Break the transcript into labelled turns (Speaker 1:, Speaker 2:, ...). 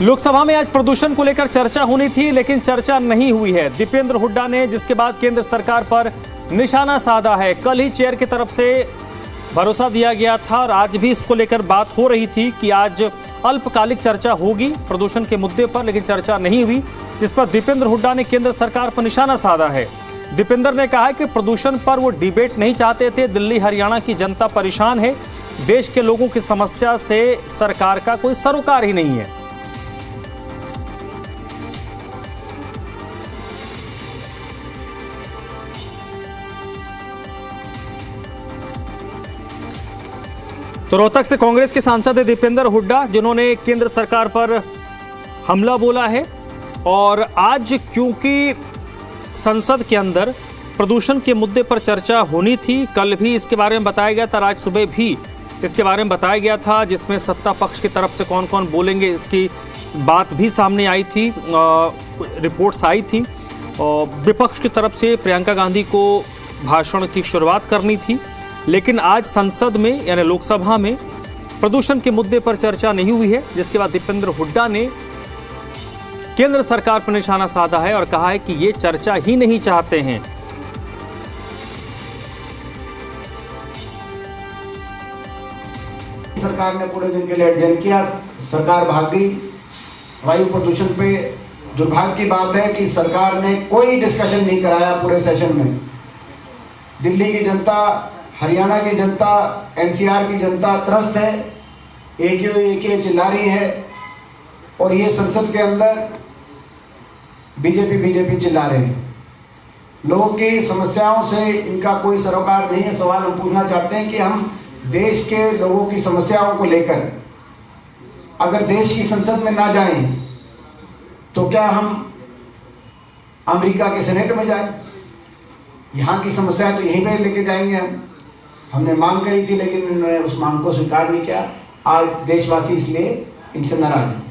Speaker 1: लोकसभा में आज प्रदूषण को लेकर चर्चा होनी थी, लेकिन चर्चा नहीं हुई है। दीपेंद्र हुड्डा ने जिसके बाद केंद्र सरकार पर निशाना साधा है। कल ही चेयर की तरफ से भरोसा दिया गया था और आज भी इसको लेकर बात हो रही थी कि आज अल्पकालिक चर्चा होगी प्रदूषण के मुद्दे पर, लेकिन चर्चा नहीं हुई, जिस पर दीपेंद्र हुड्डा ने केंद्र सरकार पर निशाना साधा है। दीपेंद्र ने कहा कि प्रदूषण पर वो डिबेट नहीं चाहते थे। दिल्ली हरियाणा की जनता परेशान है, देश के लोगों की समस्या से सरकार का कोई सरोकार ही नहीं है। तो रोहतक से कांग्रेस के सांसद है दीपेंद्र हुड्डा, जिन्होंने केंद्र सरकार पर हमला बोला है। और आज क्योंकि संसद के अंदर प्रदूषण के मुद्दे पर चर्चा होनी थी, कल भी इसके बारे में बताया गया था, आज सुबह भी इसके बारे में बताया गया था, जिसमें सत्ता पक्ष की तरफ से कौन कौन बोलेंगे इसकी बात भी सामने आई थी, रिपोर्ट्स आई थी। विपक्ष की तरफ से प्रियंका गांधी को भाषण की शुरुआत करनी थी, लेकिन आज संसद में यानी लोकसभा में प्रदूषण के मुद्दे पर चर्चा नहीं हुई है, जिसके बाद दीपेंद्र हुड्डा ने केंद्र सरकार पर निशाना साधा है और कहा है कि ये चर्चा ही नहीं चाहते हैं।
Speaker 2: सरकार ने पूरे दिन के लिए एडजर्न किया, सरकार भाग गई। वायु प्रदूषण पे दुर्भाग्य की बात है कि सरकार ने कोई डिस्कशन नहीं कराया पूरे सेशन में। दिल्ली की जनता, हरियाणा की जनता, एनसीआर की जनता त्रस्त है, एक चिल्ला रही है, और ये संसद के अंदर बीजेपी चिल्ला रहे हैं। लोगों की समस्याओं से इनका कोई सरोकार नहीं है। सवाल हम पूछना चाहते हैं कि हम देश के लोगों की समस्याओं को लेकर अगर देश की संसद में ना जाएं तो क्या हम अमेरिका के सेनेट में जाएं? यहाँ की समस्या तो यहीं पे लेके जाएंगे। हमने मांग करी थी, लेकिन उन्होंने उस मांग को स्वीकार नहीं किया। आज देशवासी इसलिए इनसे नाराज हैं।